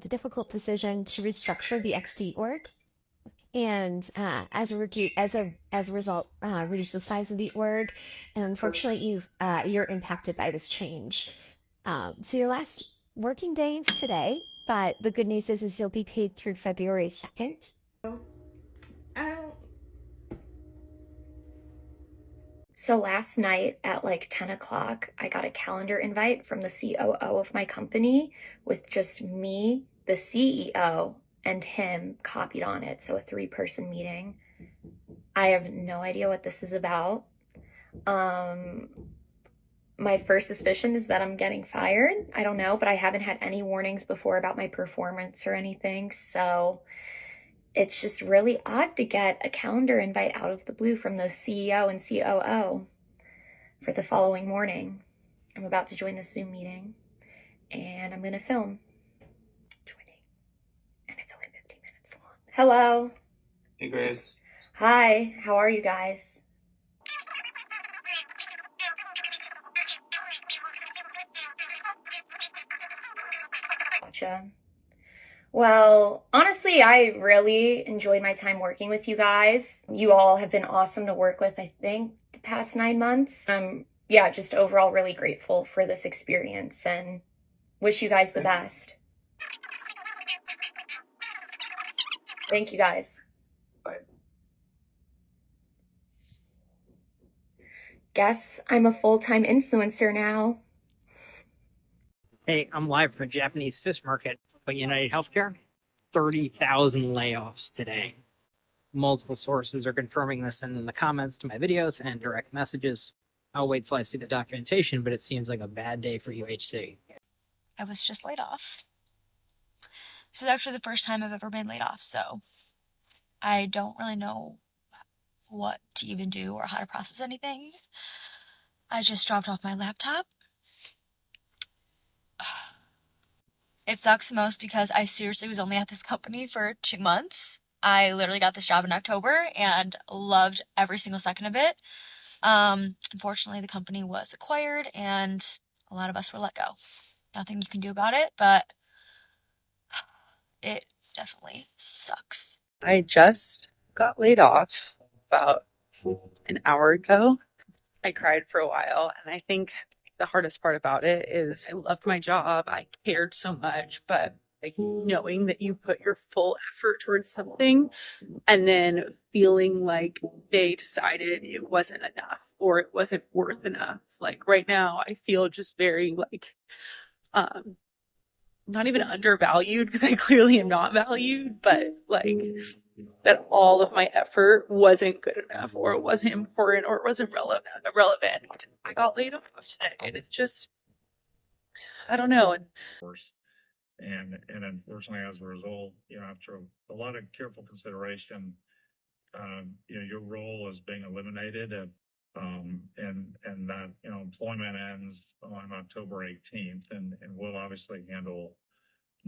the difficult decision to restructure the XD org, and as a result, reduce the size of the org. And unfortunately, you're impacted by this change. So your last working day is today, but the good news is you'll be paid through February 2nd. So last night at like 10 o'clock, I got a calendar invite from the COO of my company with just me, the CEO, and him copied on it. So a 3-person meeting. I have no idea what this is about. My first suspicion is that I'm getting fired. I don't know, but I haven't had any warnings before about my performance or anything. So it's just really odd to get a calendar invite out of the blue from the CEO and COO for the following morning. I'm about to join the Zoom meeting and I'm going to film joining, and it's only 15 minutes long. Hello. Hey, Grace. Hi, how are you guys? Gotcha. Well, honestly, I really enjoyed my time working with you guys. You all have been awesome to work with, I think, the past 9 months. Yeah, just overall really grateful for this experience and wish you guys the best. Thank you guys. Bye. Guess I'm a full-time influencer now. Hey, I'm live from a Japanese fish market at United Healthcare. 30,000 layoffs today. Multiple sources are confirming this in the comments to my videos and direct messages. I'll wait till I see the documentation, but it seems like a bad day for UHC. I was just laid off. This is actually the first time I've ever been laid off, so I don't really know what to even do or how to process anything. I just dropped off my laptop. It sucks the most because I seriously was only at this company for 2 months. I literally got this job in October and loved every single second of it. Unfortunately, the company was acquired and a lot of us were let go. Nothing you can do about it, but it definitely sucks. I just got laid off about an hour ago. I cried for a while, and I think the hardest part about it is I loved my job. I cared so much, but like knowing that you put your full effort towards something and then feeling like they decided it wasn't enough or it wasn't worth enough. Like right now, I feel just very like not even undervalued because I clearly am not valued, but like that all of my effort wasn't good enough or it wasn't important or it wasn't relevant. I got laid off today and it's just, I don't know. And unfortunately, as a result, after a lot of careful consideration, your role is being eliminated, and that employment ends on October 18th, and we'll obviously handle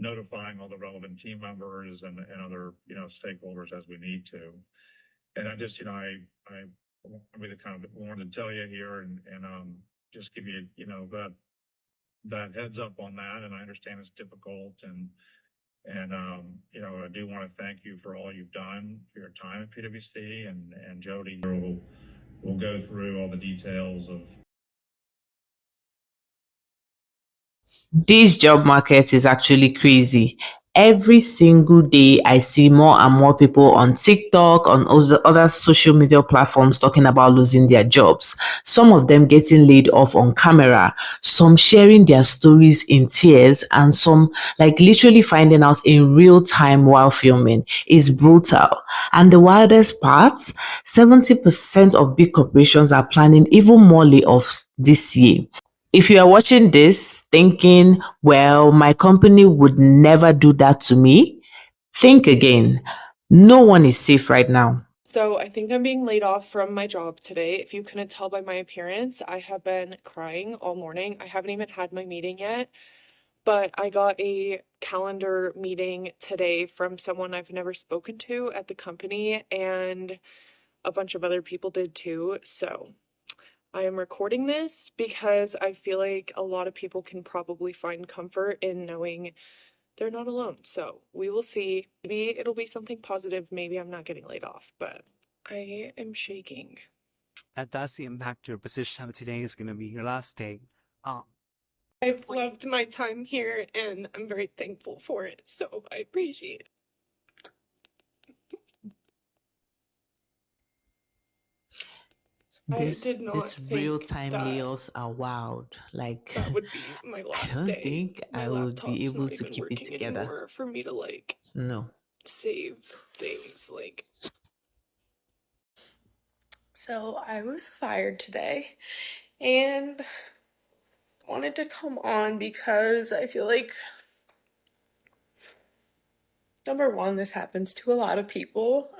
notifying all the relevant team members and other stakeholders as we need to. And I just I be the kind of wanted to tell you here and just give you that heads up on that. And I understand it's difficult, and I do want to thank you for all you've done for your time at PwC, and Jody will go through all the details of. This job market is actually crazy. Every single day, I see more and more people on TikTok, on other social media platforms talking about losing their jobs. Some of them getting laid off on camera, some sharing their stories in tears, and some like literally finding out in real time while filming. It's brutal. And the wildest part, 70% of big corporations are planning even more layoffs this year. If you are watching this thinking, well, my company would never do that to me, think again. No one is safe right now. So I think I'm being laid off from my job today. If you couldn't tell by my appearance, I have been crying all morning. I haven't even had my meeting yet, but I got a calendar meeting today from someone I've never spoken to at the company, and a bunch of other people did too. So I am recording this because I feel like a lot of people can probably find comfort in knowing they're not alone. So we will see. Maybe it'll be something positive. Maybe I'm not getting laid off, but I am shaking. That does impact your position. Today is going to be your last day. I've loved my time here and I'm very thankful for it. So I appreciate it. I did not These think real-time that layoffs are wild. Like, that would be my I last don't day. think My I would be laptop's able not to even keep it working together. anymore for me to like No. save things. Like, so I was fired today and wanted to come on because I feel like, number one, this happens to a lot of people,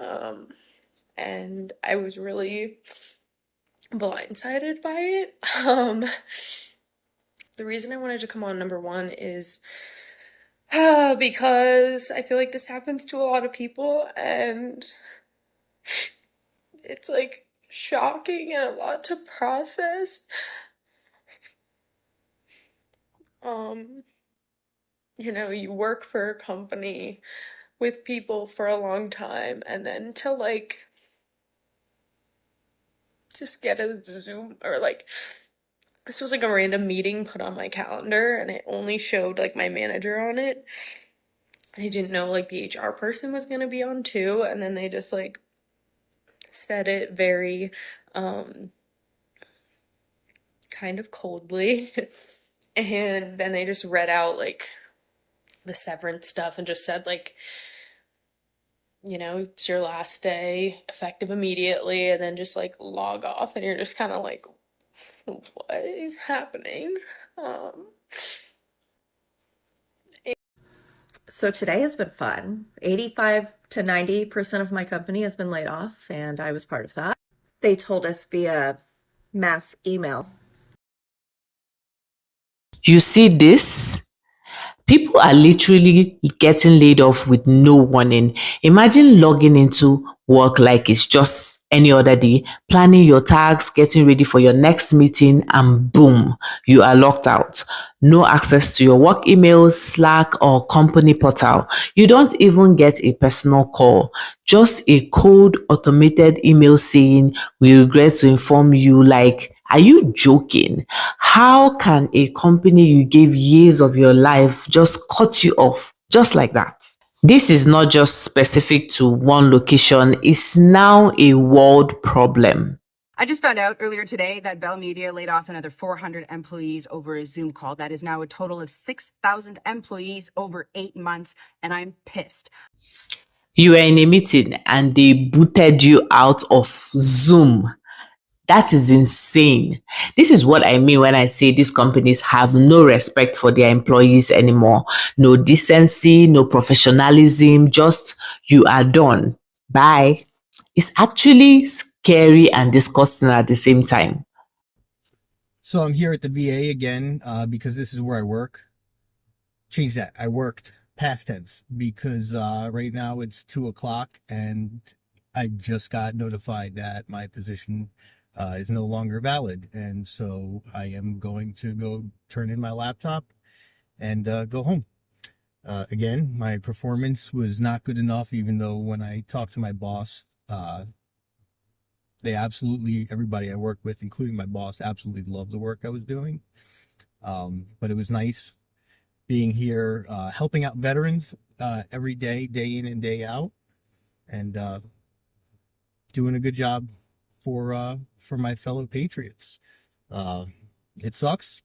and I was really blindsided by it. The reason I wanted to come on, number one, is because I feel like this happens to a lot of people and it's like shocking and a lot to process. You know, you work for a company with people for a long time and then to like just get a Zoom or like this was like a random meeting put on my calendar and it only showed like my manager on it. I didn't know like the HR person was gonna be on too, and then they just like said it very kind of coldly and then they just read out like the severance stuff and just said like, you know, it's your last day, effective immediately, and then just like log off and you're just kind of like, what is happening? So today has been fun. 85 to 90% of my company has been laid off, and I was part of that. They told us via mass email. You see this? People are literally getting laid off with no warning. Imagine logging into work like it's just any other day, planning your tasks, getting ready for your next meeting, and boom, you are locked out. No access to your work emails, Slack, or company portal. You don't even get a personal call. Just a cold automated email saying, "We regret to inform you," like, are you joking? How can a company you gave years of your life just cut you off just like that? This is not just specific to one location, it's now a world problem. I just found out earlier today that Bell Media laid off another 400 employees over a Zoom call. That is now a total of 6,000 employees over 8 months, and I'm pissed. You were in a meeting and they booted you out of Zoom. That is insane. This is what I mean when I say these companies have no respect for their employees anymore. No decency, no professionalism, just you are done. Bye. It's actually scary and disgusting at the same time. So I'm here at the VA again because this is where I work. Change that. I worked past tense because right now it's 2:00 and I just got notified that my position is no longer valid. And so I am going to go turn in my laptop and go home. Again, my performance was not good enough, even though when I talked to my boss, everybody I worked with, including my boss, absolutely loved the work I was doing. But it was nice being here, helping out veterans every day, day in and day out, and doing a good job for my fellow patriots. It sucks.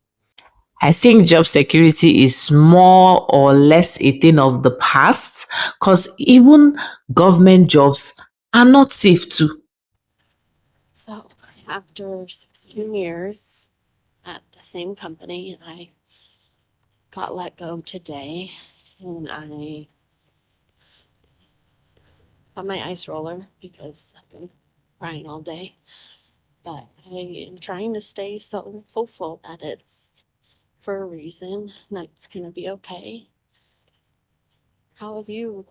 I think job security is more or less a thing of the past because even government jobs are not safe too. So after 16 years at the same company, I got let go today, and I got my ice roller because I've been crying all day. But I am trying to stay so hopeful that it's for a reason, that it's going to be okay. How have you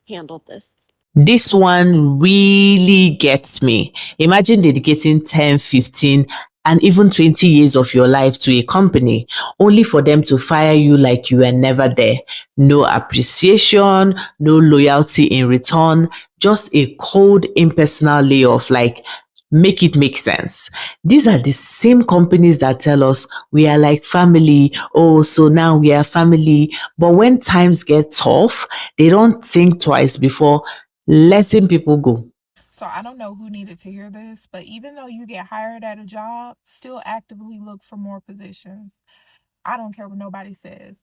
handled this? This one really gets me. Imagine dedicating 10, 15 and even 20 years of your life to a company, only for them to fire you like you were never there. No appreciation, no loyalty in return, just a cold, impersonal layoff, like, make it make sense. These are the same companies that tell us we are like family. Oh, so now we are family. But when times get tough, they don't think twice before letting people go. So I don't know who needed to hear this, but even though you get hired at a job, still actively look for more positions. I don't care what nobody says.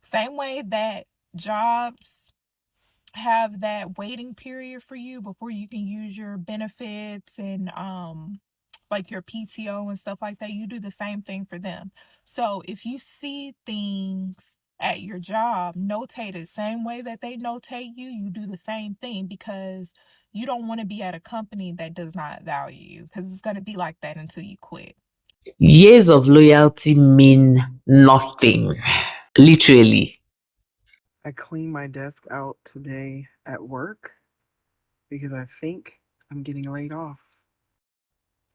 Same way that jobs have that waiting period for you before you can use your benefits and like your PTO and stuff like that, you do the same thing for them. So if you see things at your job notated same way that they notate you, you do the same thing, because you don't want to be at a company that does not value you, because it's going to be like that until you quit. Years of loyalty mean nothing, literally. I cleaned my desk out today at work because I think I'm getting laid off.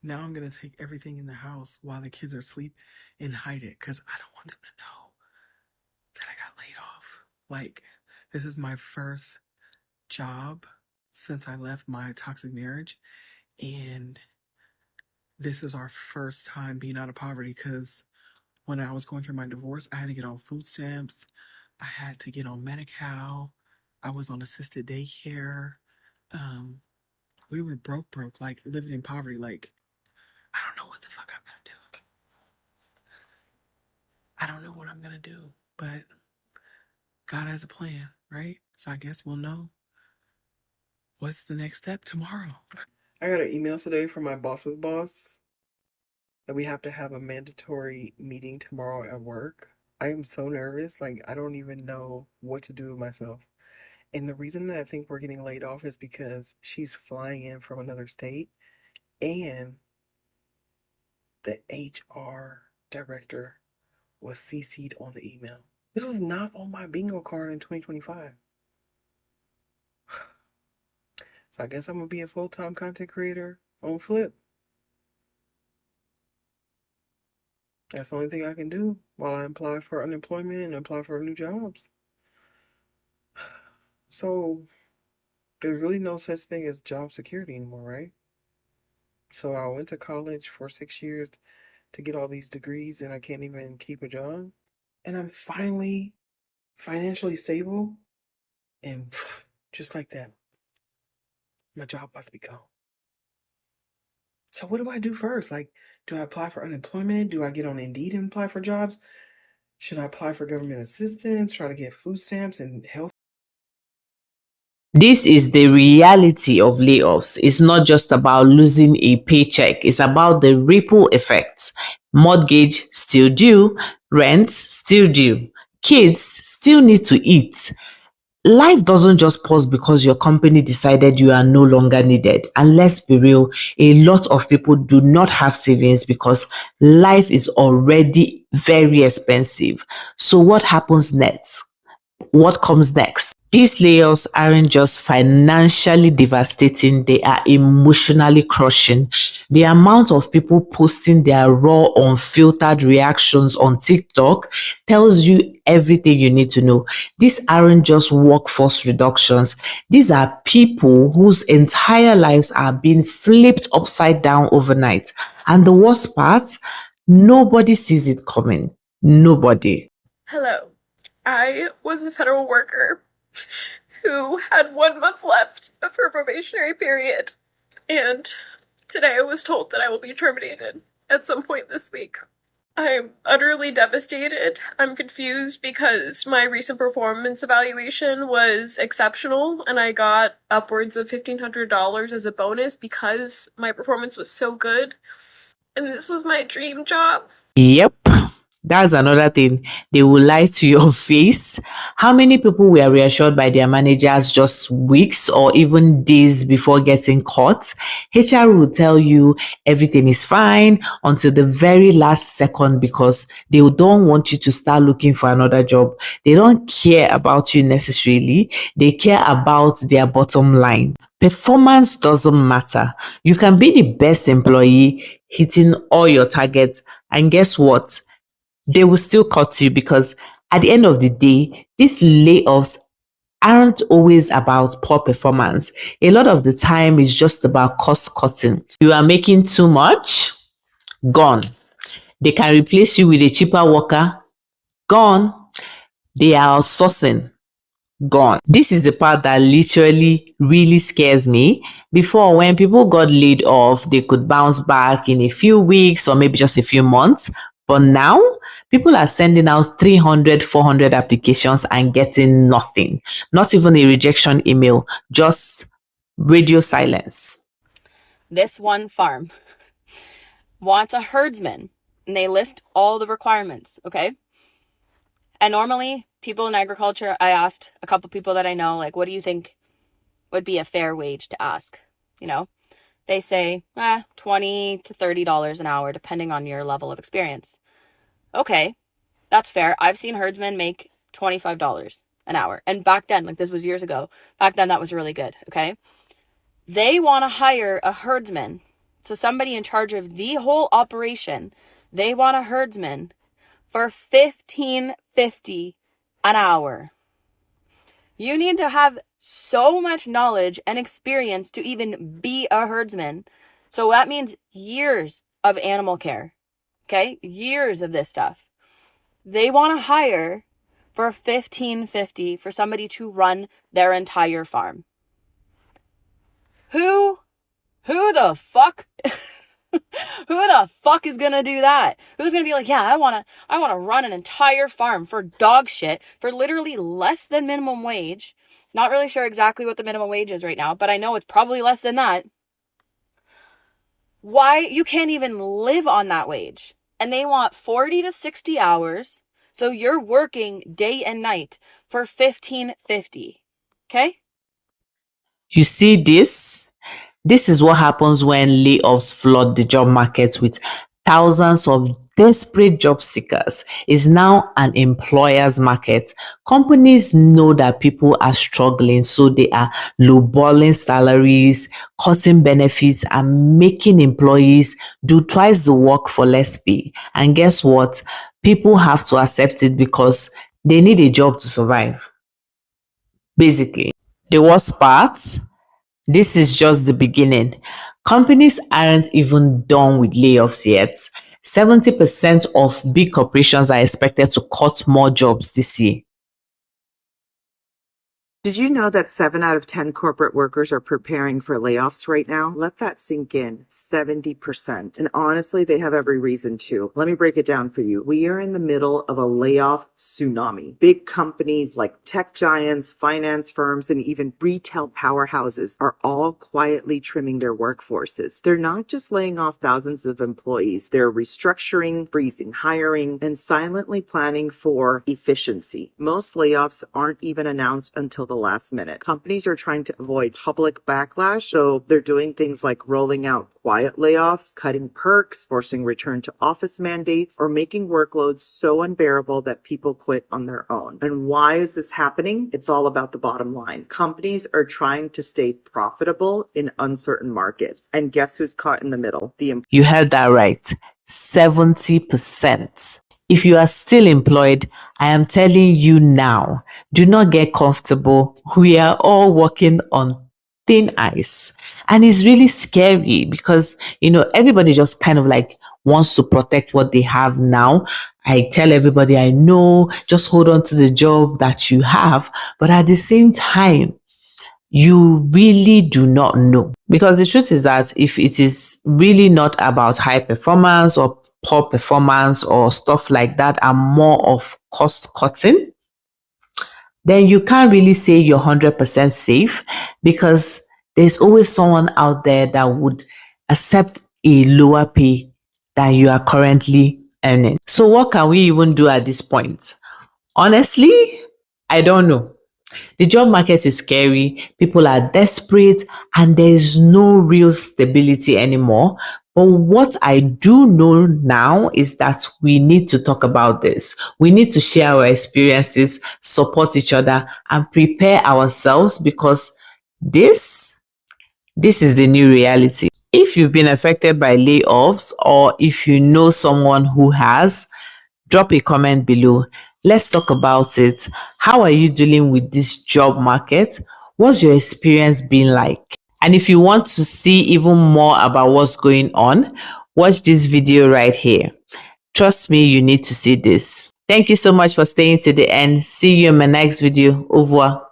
Now I'm going to take everything in the house while the kids are asleep and hide it because I don't want them to know that I got laid off. Like, this is my first job since I left my toxic marriage, and this is our first time being out of poverty because when I was going through my divorce, I had to get on food stamps. I had to get on Medi-Cal. I was on assisted daycare. We were broke, like living in poverty. Like, I don't know what the fuck I'm gonna do. I don't know what I'm gonna do, but God has a plan, right? So I guess we'll know what's the next step tomorrow. I got an email today from my boss's boss that we have to have a mandatory meeting tomorrow at work. I am so nervous. Like, I don't even know what to do with myself. And the reason that I think we're getting laid off is because she's flying in from another state, and the HR director was CC'd on the email. This was not on my bingo card in 2025. So I guess I'm going to be a full-time content creator on Flip. That's the only thing I can do while I apply for unemployment and apply for new jobs. So there's really no such thing as job security anymore, right? So I went to college for 6 years to get all these degrees, and I can't even keep a job. And I'm finally financially stable, and just like that, my job about to be gone. So what do I do first? Like, do I apply for unemployment? Do I get on Indeed and apply for jobs? Should I apply for government assistance, try to get food stamps and health? This is the reality of layoffs. It's not just about losing a paycheck. It's about the ripple effects. Mortgage still due, rent still due, kids still need to eat. Life doesn't just pause because your company decided you are no longer needed. And let's be real, a lot of people do not have savings because life is already very expensive. So what happens next? What comes next? These layoffs aren't just financially devastating, they are emotionally crushing. The amount of people posting their raw, unfiltered reactions on TikTok tells you everything you need to know. These aren't just workforce reductions. These are people whose entire lives are being flipped upside down overnight. And the worst part, nobody sees it coming. Nobody. Hello. I was a federal worker who had 1 month left of her probationary period, and today I was told that I will be terminated at some point this week. I'm utterly devastated. I'm confused because my recent performance evaluation was exceptional, and I got upwards of $1,500 as a bonus because my performance was so good, and this was my dream job. Yep. That's another thing. They will lie to your face. How many people were reassured by their managers just weeks or even days before getting caught? HR will tell you everything is fine until the very last second because they don't want you to start looking for another job. They don't care about you necessarily. They care about their bottom line. Performance doesn't matter. You can be the best employee, hitting all your targets, and guess what? They will still cut you because at the end of the day, these layoffs aren't always about poor performance. A lot of the time, it's just about cost cutting. You are making too much, gone. They can replace you with a cheaper worker, gone. They are outsourcing, gone. This is the part that literally really scares me. Before, when people got laid off, they could bounce back in a few weeks or maybe just a few months. But now, people are sending out 300, 400 applications and getting nothing. Not even a rejection email, just radio silence. This one farm wants a herdsman, and they list all the requirements, okay? And normally, people in agriculture, I asked a couple people that I know, like, what do you think would be a fair wage to ask? You know, they say, $20 to $30 an hour, depending on your level of experience. Okay, that's fair. I've seen herdsmen make $25 an hour. And back then, like this was years ago, back then that was really good, okay? They want to hire a herdsman. So somebody in charge of the whole operation, they want a herdsman for $15.50 an hour. You need to have so much knowledge and experience to even be a herdsman. So that means years of animal care. Okay? Years of this stuff. They want to hire for $15.50 for somebody to run their entire farm. Who the fuck who the fuck is gonna do that? Who's gonna be like, yeah, I wanna run an entire farm for dog shit for literally less than minimum wage. Not really sure exactly what the minimum wage is right now, but I know it's probably less than that. Why? You can't even live on that wage. And they want 40 to 60 hours. So you're working day and night for $15.50. Okay? You see this? This is what happens when layoffs flood the job market with thousands of desperate job seekers. It's now an employer's market. Companies know that people are struggling, so they are lowballing salaries, cutting benefits, and making employees do twice the work for less pay. And guess what? People have to accept it because they need a job to survive. Basically, the worst part, this is just the beginning. Companies aren't even done with layoffs yet. 70% of big corporations are expected to cut more jobs this year. Did you know that 7 out of 10 corporate workers are preparing for layoffs right now? Let that sink in. 70%. And honestly, they have every reason to. Let me break it down for you. We are in the middle of a layoff tsunami. Big companies like tech giants, finance firms, and even retail powerhouses are all quietly trimming their workforces. They're not just laying off thousands of employees. They're restructuring, freezing hiring, and silently planning for efficiency. Most layoffs aren't even announced until the last minute. Companies are trying to avoid public backlash, so they're doing things like rolling out quiet layoffs, cutting perks, forcing return to office mandates, or making workloads so unbearable that people quit on their own. And why is this happening? It's all about the bottom line. Companies are trying to stay profitable in uncertain markets. And guess who's caught in the middle? You heard that right. 70%. If you are still employed, I am telling you now, do not get comfortable. We are all working on thin ice. And it's really scary because, everybody just kind of like wants to protect what they have now. I tell everybody I know, just hold on to the job that you have. But at the same time, you really do not know. Because the truth is that if it is really not about high performance or poor performance or stuff like that and more of cost cutting, then you can't really say you're 100% safe because there's always someone out there that would accept a lower pay than you are currently earning. So what can we even do at this point? Honestly, I don't know. The job market is scary, people are desperate, and there is no real stability anymore. But what I do know now is that we need to talk about this. We need to share our experiences, support each other, and prepare ourselves because this This is the new reality. If you've been affected by layoffs, or if you know someone who has, drop a comment below. Let's talk about it. How are you dealing with this job market? What's your experience been like? And if you want to see even more about what's going on, watch this video right here. Trust me, you need to see this. Thank you so much for staying to the end. See you in my next video. Au revoir.